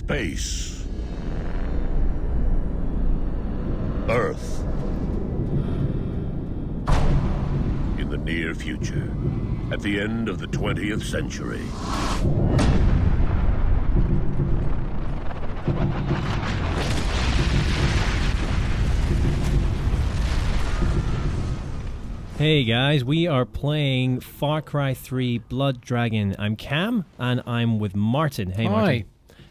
Space. Earth. In the near future, at the end of the 20th century. Hey guys, we are playing Far Cry 3 Blood Dragon. I'm Cam, and I'm with Martin. Hey, Martin. Hi.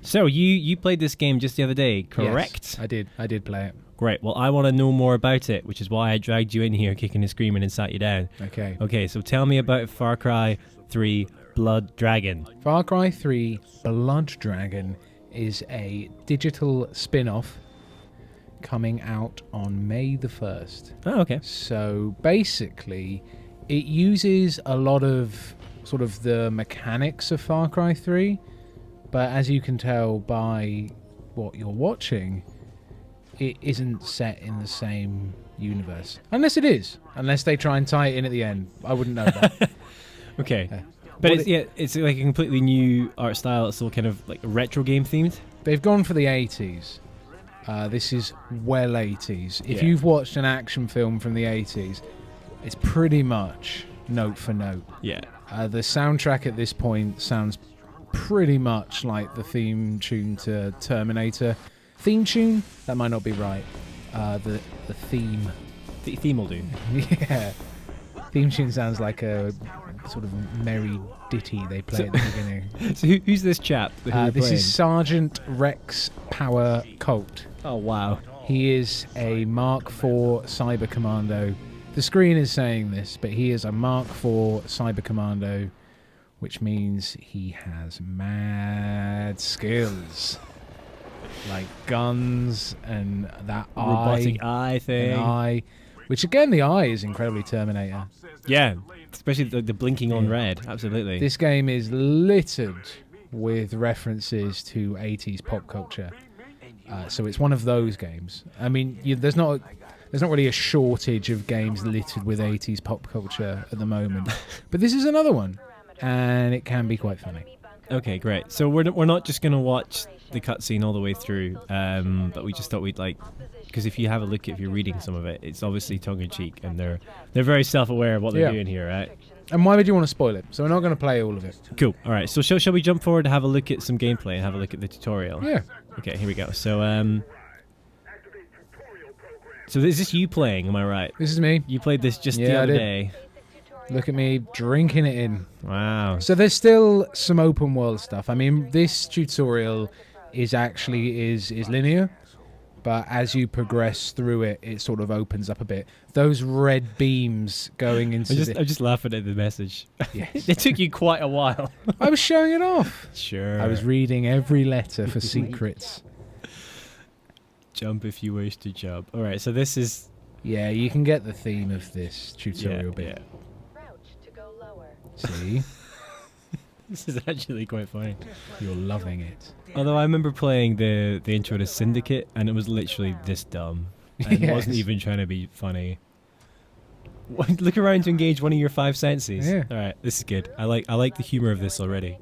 So, you played this game just the other day, correct? Yes, I did play it. Great. Well, I want to know more about it, which is why I dragged you in here kicking and screaming and sat you down. Okay. Okay, so tell me about Far Cry 3 Blood Dragon. Far Cry 3 Blood Dragon is a digital spin-off coming out on May the 1st. Oh, okay. So basically, it uses a lot of sort of the mechanics of Far Cry 3, but as you can tell by what you're watching, it isn't set in the same universe. Unless it is. Unless they try and tie it in at the end. I wouldn't know that. Okay. But it's like a completely new art style. It's all kind of like retro game themed. They've gone for the 80s. This is well 80s. If you've watched an action film from the 80s, it's pretty much note for note. Yeah. The soundtrack at this point sounds pretty much like the theme tune to Terminator. Theme tune? That might not be right. The theme. The theme will do. Yeah. Theme tune sounds like a sort of merry ditty they play at the beginning. So who's this chap? This is Sergeant Rex Power Colt. Oh, wow. He is a Mark IV Cyber Commando. The screen is saying this, but he is a Mark IV Cyber Commando, which means he has mad skills. Like guns and that robotic eye thing. Which again, the eye is incredibly Terminator. Yeah, especially the blinking on red. Absolutely. This game is littered with references to 80s pop culture. So it's one of those games. I mean, there's not really a shortage of games littered with 80s pop culture at the moment. But this is another one, and it can be quite funny. Okay, great. So we're not just going to watch the cutscene all the way through, but we just thought we'd because if you have a look, if you're reading some of it, it's obviously tongue-in-cheek, and they're very self-aware of what they're doing here, right? And why would you want to spoil it? So we're not going to play all of it. Cool. All right. So shall we jump forward to have a look at some gameplay and have a look at the tutorial? Yeah. Okay, here we go. So so is this you playing? Am I right? This is me. You played this just the other day. Look at me drinking it in. Wow. So there's still some open world stuff. I mean, this tutorial is linear, but as you progress through it, it sort of opens up a bit. Those red beams going into I'm just laughing at the message. Yes. It took you quite a while. I was showing it off. Sure. I was reading every letter for secrets. Jump if you wish to jump. All right, so this is... Yeah, you can get the theme of this tutorial bit. Yeah. See? This is actually quite funny. You're loving it. Although I remember playing the intro to Syndicate, and it was literally this dumb. And it wasn't even trying to be funny. Look around to engage one of your five senses. Yeah. All right, this is good. I like the humor of this already.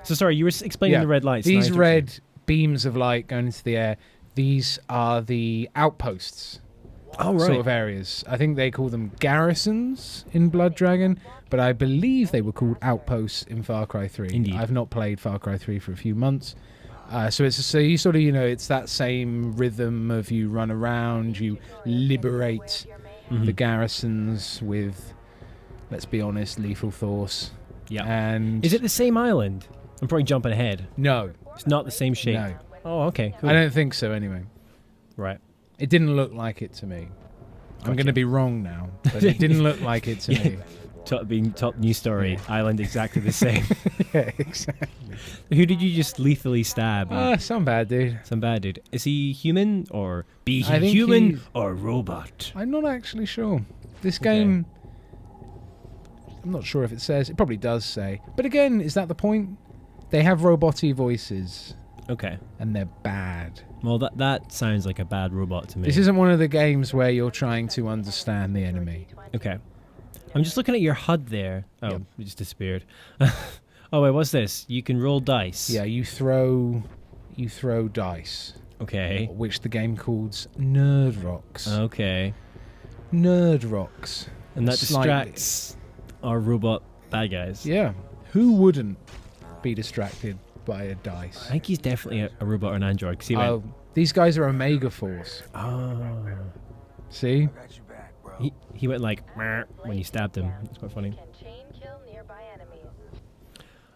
So sorry, you were explaining the red lights. These red beams of light going into the air, these are the outposts. Oh, right. Sort of areas. I think they call them garrisons in Blood Dragon, but I believe they were called outposts in Far Cry 3. Indeed. I've not played Far Cry 3 for a few months. So you sort of, it's that same rhythm of you run around, you liberate the garrisons with, let's be honest, lethal force. Yeah. And is it the same island? I'm probably jumping ahead. No. It's not the same shape. No. Oh, okay. Cool. I don't think so anyway. Right. It didn't look like it to me. Gotcha. I'm going to be wrong now, but it didn't look like it to me. Top news story. Island exactly the same. Yeah, exactly. Who did you just lethally stab? Some bad dude. Some bad dude. Is he human or I think human or robot? I'm not actually sure. This game, I'm not sure if it says. It probably does say. But again, is that the point? They have roboty voices. Okay. And they're bad. Well, that sounds like a bad robot to me. This isn't one of the games where you're trying to understand the enemy. Okay. I'm just looking at your HUD there. Oh, Yep. It just disappeared. Oh, wait, what's this? You can roll dice. Yeah, you throw you throw dice, Okay. which the game calls Nerd Rocks. Okay. Nerd Rocks. And that Slightly. distracts our robot bad guys. Yeah. Who wouldn't be distracted by a dice? I think he's definitely a robot or an android. 'Cause he went, These guys are Omega Force. oh. See? He went like, "Meh," when you stabbed him. It's quite funny.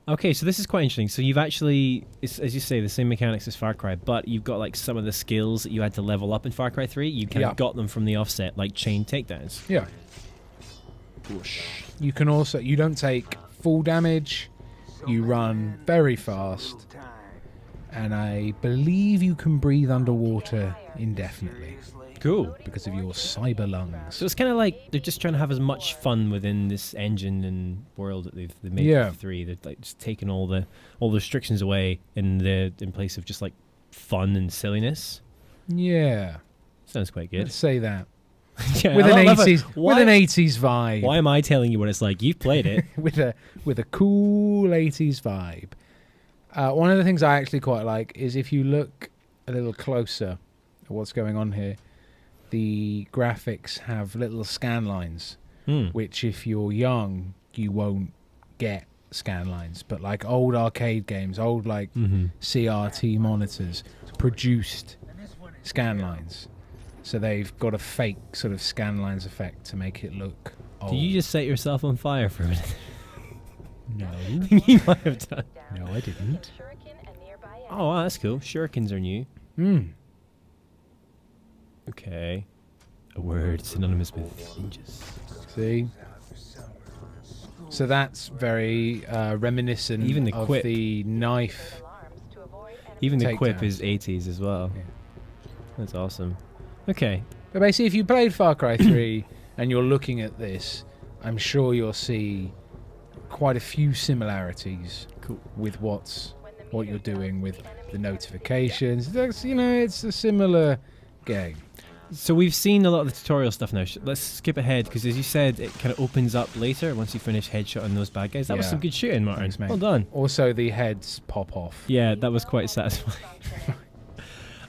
Okay, so this is quite interesting. So you've actually, it's, as you say, the same mechanics as Far Cry, but you've got like some of the skills that you had to level up in Far Cry 3. You kind of got them from the offset, like chain takedowns. Yeah. You can also, you don't take full damage. You run very fast. And I believe you can breathe underwater indefinitely. Cool. Because of your cyber lungs. So it's kind of like they're just trying to have as much fun within this engine and world that they've made Yeah. for 3. They're like just taking all the restrictions away in place of just like fun and silliness. Yeah. Sounds quite good. Let's say that. Yeah, With I an love it. 80s with an 80s vibe. Why am I telling you what it's like? You've played it. with a cool 80s vibe. One of the things I actually quite like is if you look a little closer at what's going on here, the graphics have little scan lines, which if you're young, you won't get scan lines. But like old arcade games, old like CRT monitors produced scan lines. So they've got a fake sort of scan lines effect to make it look old. Did you just set yourself on fire for a minute? No. You might have done. No, I didn't. Oh, wow, that's cool. Shurikens are new. Okay. A word synonymous with ninjas. See? So that's very reminiscent Even the of quip. the knife. Even the Takedowns. quip is 80s as well. Yeah. That's awesome. Okay. But basically, if you played Far Cry 3 and you're looking at this, I'm sure you'll see quite a few similarities with what you're doing with the notifications. That's, it's a similar game. So we've seen a lot of the tutorial stuff now. Let's skip ahead because, as you said, it kind of opens up later once you finish headshotting those bad guys. That was Yeah. some good shooting, Martin. Thanks, mate. Well done. Also, the heads pop off. Yeah, that was quite satisfying.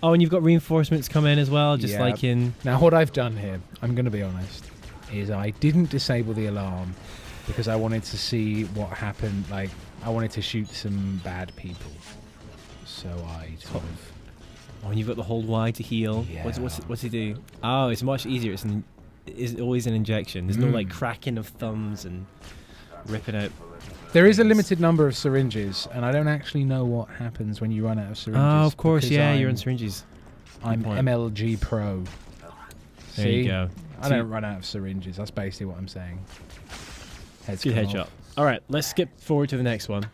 Oh, and you've got reinforcements come in as well, just Yeah. like in... Now, what I've done here, I'm going to be honest, is I didn't disable the alarm because I wanted to see what happened. Like, I wanted to shoot some bad people. So I sort of... Oh, and you've got the hold Y to heal. Yeah. What's he do? Oh, it's much easier. It's always an injection. There's no like cracking of thumbs and ripping out. There is a limited number of syringes, and I don't actually know what happens when you run out of syringes. Oh, of course, because yeah, you're on syringes. I'm point. MLG Pro. There See? you go. I don't run out of syringes. That's basically what I'm saying. Heads Good come headshot. off. All right, let's skip forward to the next one.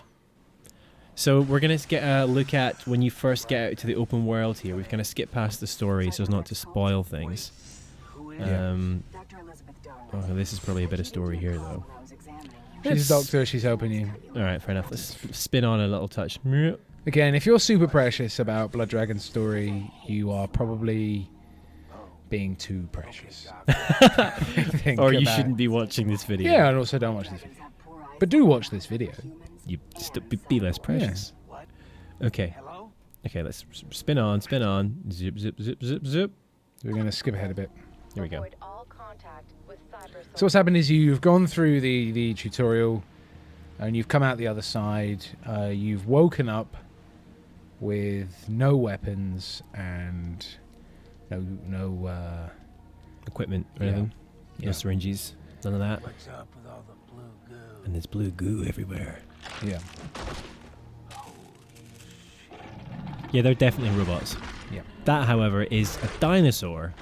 So we're going to get a look at when you first get out to the open world here. We've kind of skipped past the story so as not to spoil things. Oh, this is probably a bit of story here, though. She's a doctor. She's helping you. All right, fair enough. Let's spin on a little touch. Again, if you're super precious about Blood Dragon's story, you are probably being too precious. Or you shouldn't be watching this video. Yeah, and also don't watch this video. But do watch this video. You just be less precious. Yeah. Okay. Okay, let's spin on. Zip, zip, zip, zip, zip. We're going to skip ahead a bit. Here we go. So what's happened is you've gone through the tutorial and you've come out the other side. You've woken up with no weapons and no equipment or anything. Yeah. No syringes. None of that. What's up with all the blue goo? And there's blue goo everywhere. Yeah. Yeah, they're definitely robots. Yeah. That, however, is a dinosaur.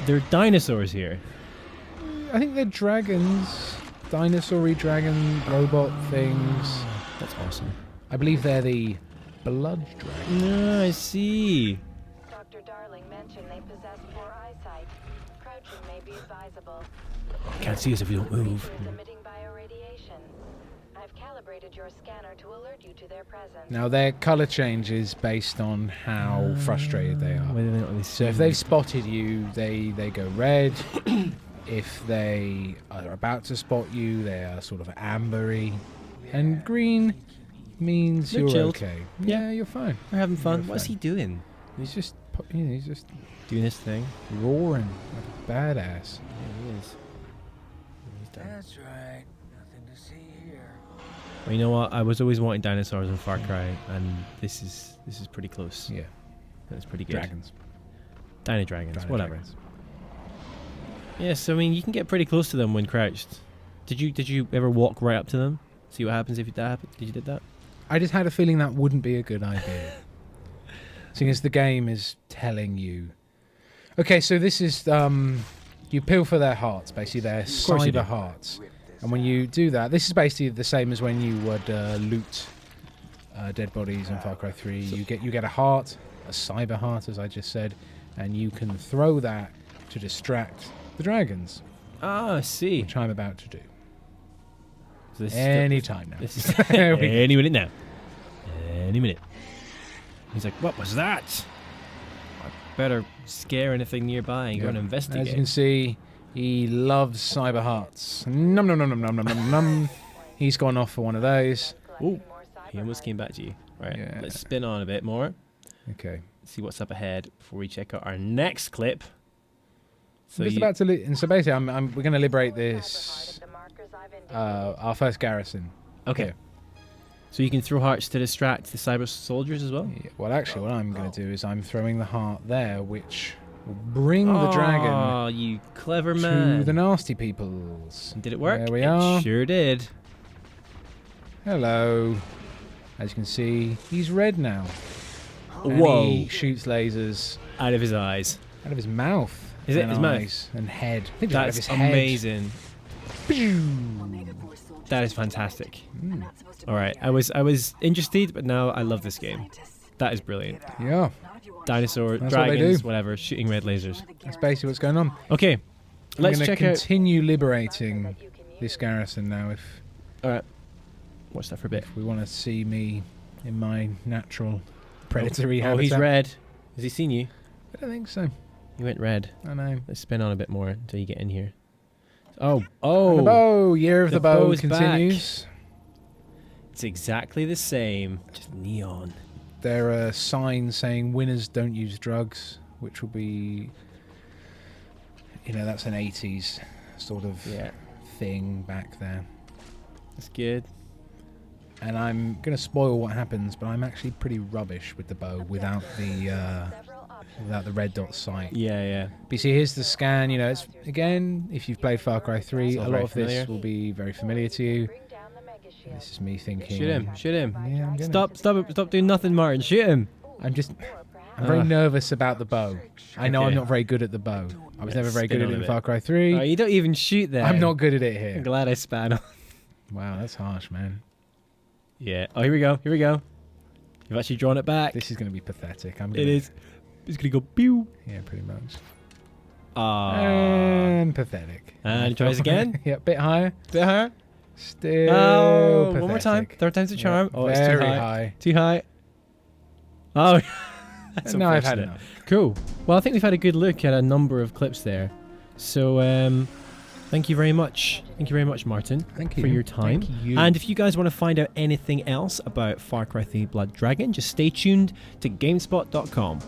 There are dinosaurs here. I think they're dragons. Dinosaur-y dragon robot things. That's awesome. I believe they're the blood dragon. No, I see. Dr. Darling mentioned they possess poor eyesight. Crouching may be advisable. Can't see us if we don't move. Is emitting bioradiation. I've calibrated your scanner to alert you to their presence. Now their color changes based on how frustrated they are. Whether they're not really So if they've spotted you, they go red. If they are about to spot you, they are sort of ambery. And green, means They're you're chilled. okay. Yeah. Yeah, you're fine. We're having fun. You're What's fine. he doing? He's just Doing his thing. roaring like a badass. Yeah, he is. He's done. That's right. Nothing to see here. Well, you know what? I was always wanting dinosaurs in Far Cry, and this is pretty close. Yeah, That's pretty good. dragons. Dino dragons, Dino whatever. dragons. Yes, I mean you can get pretty close to them when crouched. Did you ever walk right up to them? See what happens if that happened? Did you did that? I just had a feeling that wouldn't be a good idea. Seeing as the game is telling you. Okay, so this is you peel for their hearts, basically their course you do. cyber hearts, and when you do that, this is basically the same as when you would loot dead bodies in Far Cry 3. You get a heart, a cyber heart, as I just said, and you can throw that to distract the dragons, Ah, I see. which I'm about to do So this any time now. This is There we go. any minute now. Any minute. He's like, what was that? I better scare anything nearby and go and As you investigate. can see, he loves cyber hearts. Num num num num num num num num. He's gone off for one of those. Ooh, he almost came back to you. Right, Yeah. let's spin on a bit more. Okay. See what's up ahead before we check out our next clip. So I'm just you, about to, and so basically, we're going to liberate this, our first garrison. okay. Yeah. So you can throw hearts to distract the cyber soldiers as well. Yeah, well, actually, what I'm going to do is I'm throwing the heart there, which will bring the dragon Oh, you clever to man! the nasty peoples. Did it work? There we It are. sure did. Hello. As you can see, he's red now. And Whoa! he shoots lasers Out of his eyes. out of his mouth. Is it and his mouth? eyes and head? I think it's out of That's his head. amazing. That is fantastic. Mm. All right, I was interested, but now I love this game. That is brilliant. Yeah, Dinosaur, That's what they dragons, do. whatever, shooting red lasers. that's basically what's going on. Okay, I'm let's going to check out. continue liberating this garrison now if All right, watch that for a bit. we want to see me in my natural predatory Oh, habitat. he's red. Has he seen you? I don't think so. He went red. I know. Let's spin on a bit more until you get in here. Oh, The oh! bow, year of the the bow bow's continues. It's exactly the same, just neon. There are signs saying winners don't use drugs, which will be, that's an 80s sort of Yeah, thing back there. that's good. And I'm going to spoil what happens, but I'm actually pretty rubbish with the bow without the red dot sight. Yeah, yeah. But you see, here's the scan. It's again, if you've played Far Cry 3, It's all a lot very of this familiar. will be very familiar to you. This is me thinking. Shoot him! Shoot him! Yeah, I'm gonna. Stop doing nothing, Martin. Shoot him! I'm very Ah. nervous about the bow. I know Okay. I'm not very good at the bow. I was Yeah, never very spin good at on it a in bit. Far Cry 3. Oh, you don't even shoot there. I'm not good at it I'm here. glad I span on. Wow, that's harsh, man. Yeah. Oh, here we go. Here we go. You've actually drawn it back. This is going to be pathetic. It is. It's gonna go pew. Yeah, pretty much. Ah. And pathetic. And tries again. Yeah, bit higher. Bit higher. Still Oh, pathetic. one more time. Third time's a Yeah, charm. Oh, it's too very high. high. Too high. Oh, that's No, I've had unfortunate. enough. Cool. Well, I think we've had a good look at a number of clips there. So, thank you very much. Thank you very much, Martin, Thank you for your time. Thank you. And if you guys want to find out anything else about Far Cry 3 Blood Dragon, just stay tuned to GameSpot.com.